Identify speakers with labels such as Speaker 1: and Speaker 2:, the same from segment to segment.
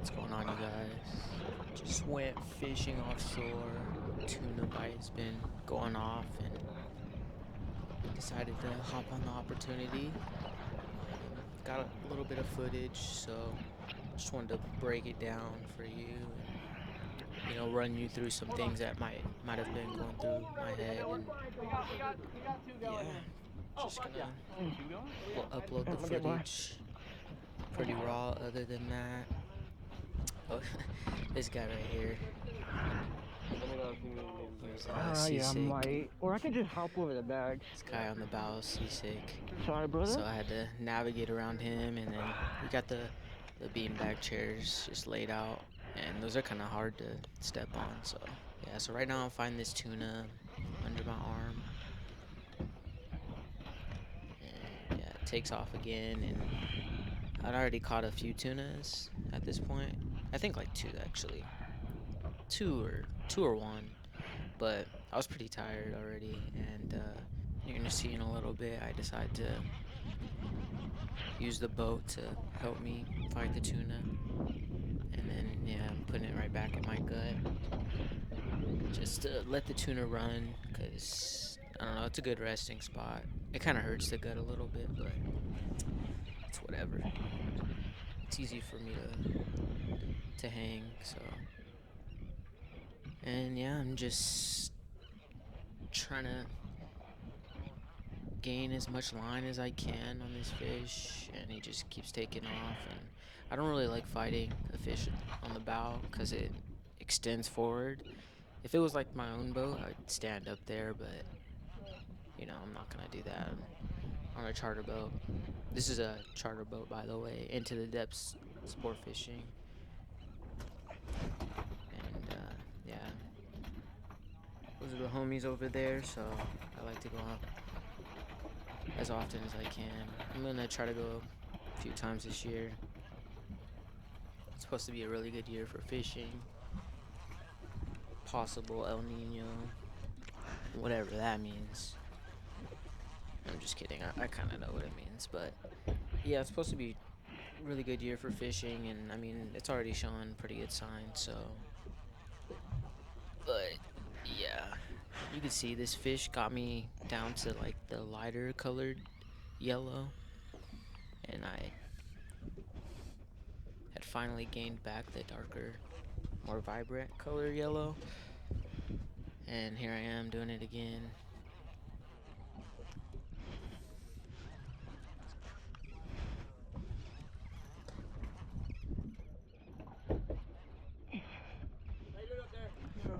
Speaker 1: What's going on, you guys? Just went fishing offshore. Tuna bite's been going off and decided to hop on the opportunity. Got a little bit of footage, so just wanted to break it down for you and run you through some things that might have been going through my head. And yeah, just gonna upload the
Speaker 2: Okay, boy.
Speaker 1: footage pretty raw. Other than that, oh, this guy right here, he's
Speaker 2: Yeah, I'm
Speaker 1: seasick.
Speaker 2: white. Or I can just hop over the bag.
Speaker 1: This guy on the bow is seasick,
Speaker 2: Sorry,
Speaker 1: so
Speaker 2: brother.
Speaker 1: I had to navigate around him, and then we got the beanbag chairs just laid out, and those are kind of hard to step on. So yeah, so right now I'm finding this tuna under my arm, and yeah, it takes off again, and I'd already caught a few tunas at this point. I think like two actually, two or one, but I was pretty tired already, and you're gonna see in a little bit. I decided to use the boat to help me fight the tuna, and then yeah, I'm putting it right back in my gut just to let the tuna run, because I don't know, it's a good resting spot. It kind of hurts the gut a little bit, but it's whatever. It's easy for me to hang. So, and yeah, I'm just trying to gain as much line as I can on this fish, and he just keeps taking off. And I don't really like fighting a fish on the bow because it extends forward. If it was like my own boat, I'd stand up there, but I'm not gonna do that on a charter boat. This is a charter boat, by the way, Into the Depths sport fishing. And yeah, those are the homies over there, so I like to go out as often as I can. I'm gonna try to go a few times this year. It's supposed to be a really good year for fishing. Possible El Nino, whatever that means. I'm just kidding. I kind of know what it means, but yeah, it's supposed to be a really good year for fishing, and I mean, it's already showing pretty good signs. So, but yeah, you can see this fish got me down to like the lighter colored yellow, and I had finally gained back the darker, more vibrant color yellow, and here I am doing it again.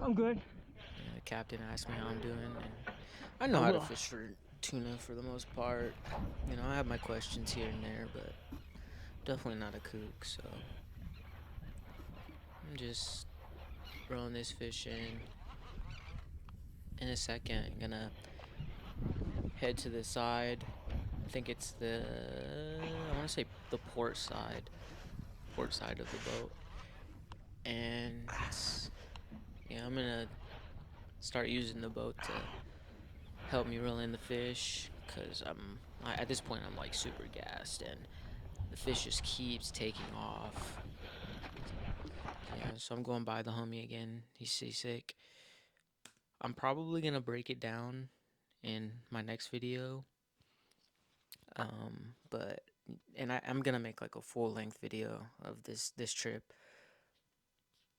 Speaker 2: I'm good.
Speaker 1: Yeah, the captain asked me how I'm doing, and I know
Speaker 2: I
Speaker 1: how to
Speaker 2: will.
Speaker 1: fish for tuna for the most part. I have my questions here and there, but definitely not a kook, so I'm just throwing this fish in. In a second, I'm gonna head to the side. I think it's I want to say the port side of the boat. And yeah, I'm gonna start using the boat to help me reel in the fish, because at this point I'm like super gassed, and the fish just keeps taking off. Yeah, so I'm going by the homie again. He's seasick. I'm probably gonna break it down in my next video. But I'm gonna make like a full length video of this trip.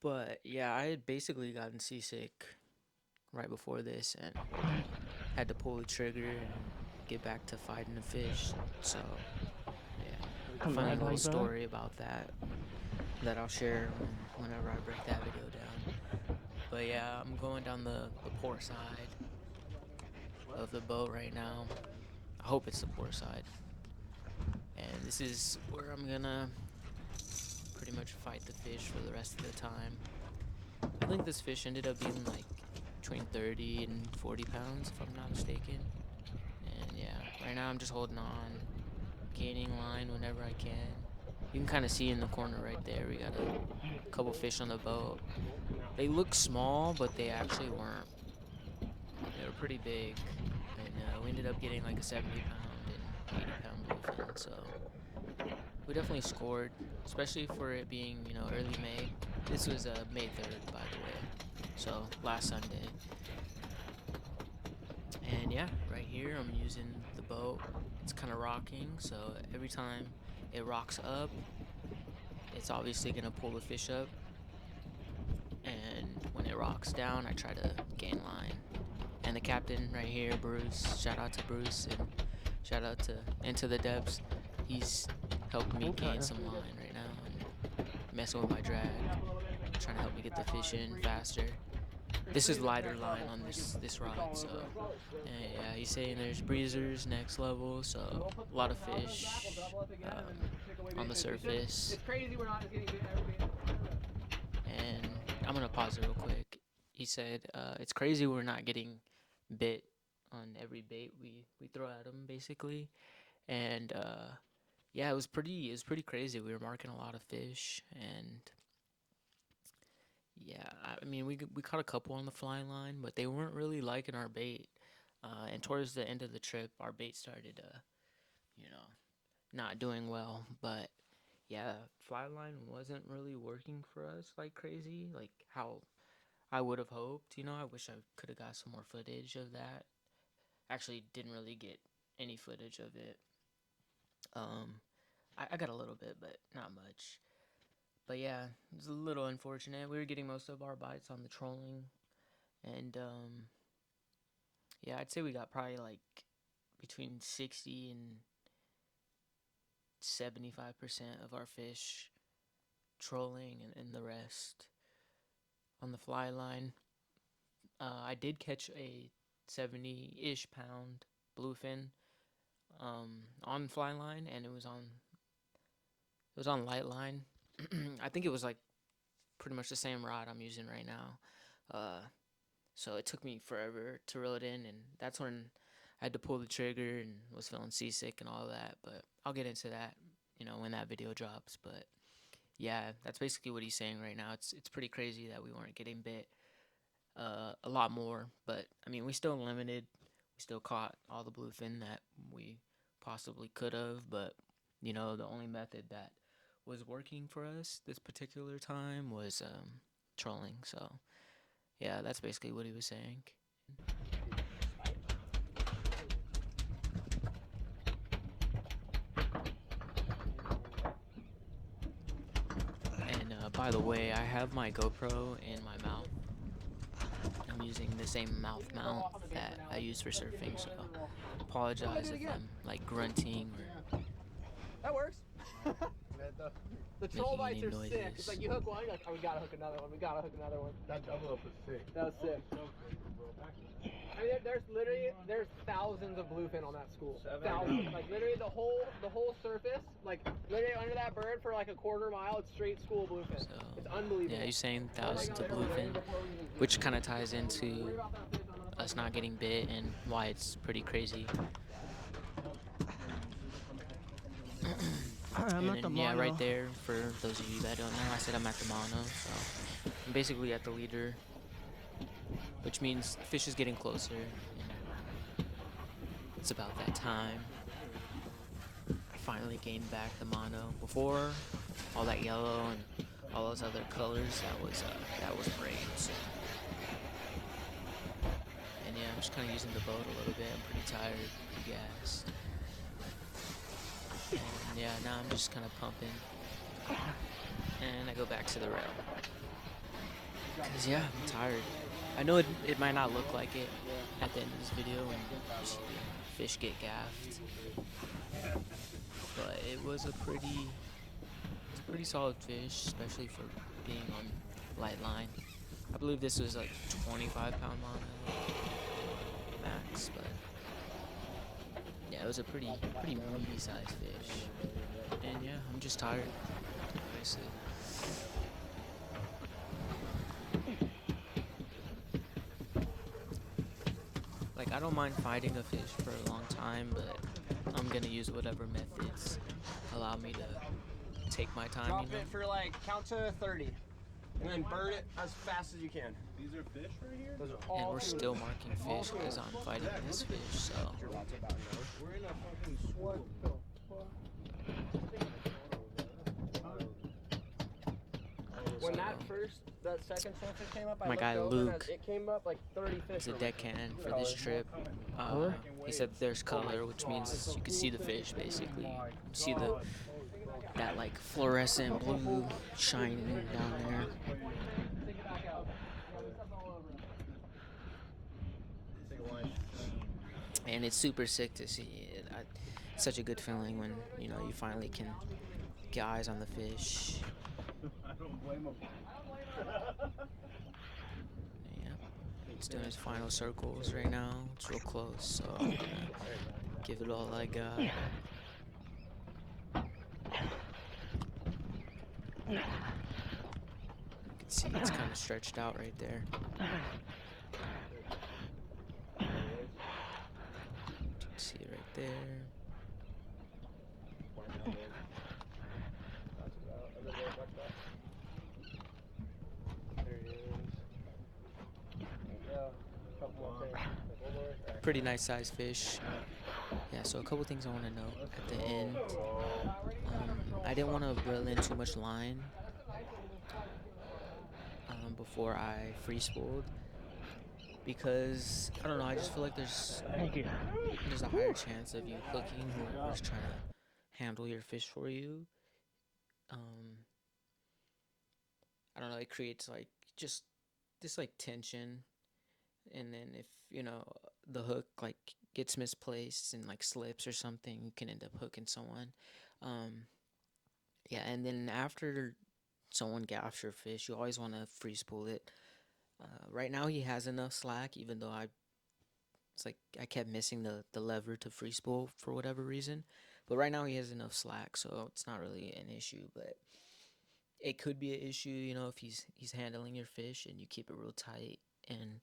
Speaker 1: But yeah, I had basically gotten seasick right before this and had to pull the trigger and get back to fighting the fish. So yeah,
Speaker 2: Come
Speaker 1: funny
Speaker 2: back
Speaker 1: little
Speaker 2: like that.
Speaker 1: story about that I'll share whenever I break that video down. But yeah, I'm going down the port side of the boat right now. I hope it's the port side. And this is where I'm gonna pretty much fight the fish for the rest of the time. I think this fish ended up being like between 30 and 40 pounds, if I'm not mistaken. And yeah, right now I'm just holding on, gaining line whenever I can. You can kind of see in the corner right there, we got a couple fish on the boat. They look small, but they actually weren't. They were pretty big. And we ended up getting like a 70 pound and 80 pound bluefin. So we definitely scored, especially for it being, you know, early May. This was May 3rd, by the way, so last Sunday. And yeah, right here I'm using the boat. It's kind of rocking, so every time it rocks up, it's obviously gonna pull the fish up. And when it rocks down, I try to gain line. And the captain right here, Bruce, shout out to Bruce and shout out to Into the Depths. He's helping me gain some line right now and messing with my drag, trying to help me get the fish in faster. This is lighter line on this rod, so yeah, he's saying there's breezers next level, so a lot of fish on the surface. And I'm gonna pause it real quick. He said it's crazy we're not getting bit on every bait we throw at him, basically. And yeah, it was pretty crazy. We were marking a lot of fish, and yeah, I mean we caught a couple on the fly line, but they weren't really liking our bait. And towards the end of the trip, our bait started, you know, not doing well. But yeah, fly line wasn't really working for us like crazy, like how I would have hoped. You know, I wish I could have got some more footage of that. Actually, didn't really get any footage of it. Um, I got a little bit, but not much. But yeah, it was a little unfortunate. We were getting most of our bites on the trolling, and yeah, I'd say we got probably like between 60 and 75% of our fish trolling, and the rest on the fly line. I did catch a 70-ish pound bluefin on fly line, and it was on light line. I think it was like pretty much the same rod I'm using right now. So it took me forever to reel it in, and that's when I had to pull the trigger and was feeling seasick and all that. But I'll get into that, you know, when that video drops. But yeah, that's basically what he's saying right now. It's pretty crazy that we weren't getting bit a lot more, but I mean, we still limited. We still caught all the bluefin that we possibly could have, but you know, the only method that was working for us this particular time was trolling. So yeah, that's basically what he was saying. And by the way, I have my GoPro in my mouth. I'm using the same mouth mount that I use for surfing, so apologize if I'm like grunting or
Speaker 3: that works. The troll bites
Speaker 1: making
Speaker 3: are
Speaker 1: any
Speaker 3: sick. It's
Speaker 1: noises.
Speaker 3: like you hook one, you're like, oh, we gotta hook another one. We gotta hook another one.
Speaker 4: That double up was sick.
Speaker 3: That was sick. I mean, there's thousands of bluefin on that school. Thousands. Like literally the whole surface, like literally under that bird for like a quarter mile, it's straight school bluefin.
Speaker 1: So
Speaker 3: It's unbelievable.
Speaker 1: yeah, you're saying thousands of bluefin, which kind of ties into us not getting bit and why it's pretty crazy.
Speaker 2: I'm at the
Speaker 1: And yeah,
Speaker 2: mono.
Speaker 1: right there, for those of you that don't know, I said I'm at the mono, so I'm basically at the leader, which means the fish is getting closer, and it's about that time. I finally gained back the mono. Before, all that yellow and all those other colors, that was great. So. And yeah, I'm just kind of using the boat a little bit. I'm pretty tired, pretty gassed. And yeah, now I'm just kind of pumping. And I go back to the rail. Cause yeah, I'm tired. I know it might not look like it at the end of this video when you see the fish get gaffed. But it was a pretty solid fish, especially for being on light line. I believe this was like 25-pound mono max, but yeah, it was a pretty meaty sized fish. And yeah, I'm just tired, obviously. Like, I don't mind fighting a fish for a long time, but I'm gonna use whatever methods allow me to take my time.
Speaker 3: Drop
Speaker 1: you know?
Speaker 3: it for like count to 30, and then burn it as fast as you can.
Speaker 4: These are fish right here?
Speaker 3: Those are
Speaker 1: And
Speaker 3: all
Speaker 1: we're still marking fish because I'm fighting this fish, so.
Speaker 4: We're in a fucking swamp.
Speaker 3: When
Speaker 1: So,
Speaker 3: that second surface came up, I
Speaker 1: my
Speaker 3: looked
Speaker 1: guy
Speaker 3: over
Speaker 1: Luke,
Speaker 3: and it came up like 30 fish.
Speaker 1: he's a deckhand for this trip.
Speaker 2: Color?
Speaker 1: He said there's color, which means you can see the fish basically. You see that like fluorescent blue shining down there. And it's super sick to see it. Such a good feeling when you know you finally can get eyes on the fish.
Speaker 4: I don't blame him.
Speaker 1: Yeah, it's doing its final circles right now. It's real close, so I'm gonna give it all I got. You can see it's kind of stretched out right there. You can see it right there. Pretty nice sized fish. Yeah, so a couple things I want to note at the end. I didn't want to reel in too much line before I free spooled, because I don't know, I just feel like there's
Speaker 2: Thank you.
Speaker 1: a higher chance of you hooking whoever's trying to handle your fish for you. I don't know, it creates like just this like tension, and then if you know the hook like gets misplaced and like slips or something, you can end up hooking someone. Yeah, and then after someone gaffs your fish, you always want to free spool it. Right now he has enough slack, even though it's like I kept missing the lever to free spool for whatever reason. But right now he has enough slack, so it's not really an issue. But it could be an issue, you know, if he's handling your fish and you keep it real tight and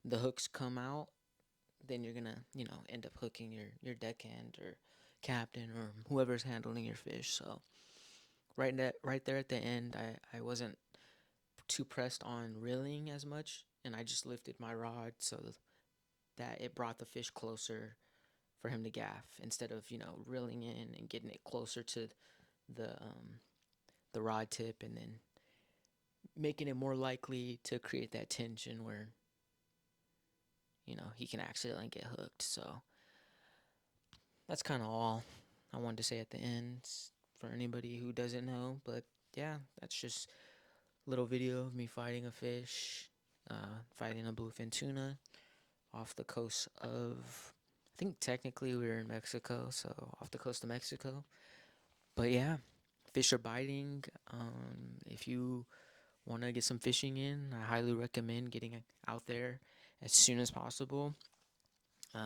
Speaker 1: the hooks come out, then you're gonna, you know, end up hooking your deckhand or captain or whoever's handling your fish. So right there at the end, I wasn't too pressed on reeling as much, and I just lifted my rod so that it brought the fish closer for him to gaff, instead of, you know, reeling in and getting it closer to the rod tip, and then making it more likely to create that tension where, you know, he can accidentally get hooked. So that's kind of all I wanted to say at the end for anybody who doesn't know. But yeah, that's just a little video of me fighting a fish, fighting a bluefin tuna off the coast of, I think technically we were in Mexico, so off the coast of Mexico. But yeah, fish are biting. If you want to get some fishing in, I highly recommend getting out there as soon as possible,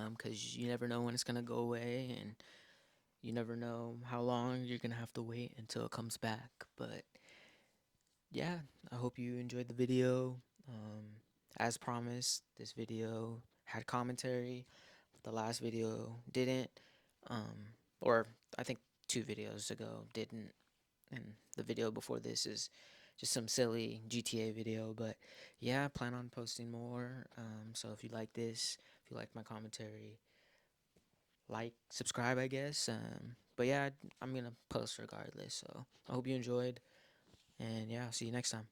Speaker 1: because you never know when it's going to go away, and you never know how long you're going to have to wait until it comes back. But yeah, I hope you enjoyed the video. As promised, this video had commentary. The last video didn't. Or I think 2 videos ago didn't. And the video before this is just some silly GTA video. But yeah, I plan on posting more. So if you like this, if you like my commentary, like, subscribe, I guess. But yeah, I'm going to post regardless. So I hope you enjoyed. And yeah, I'll see you next time.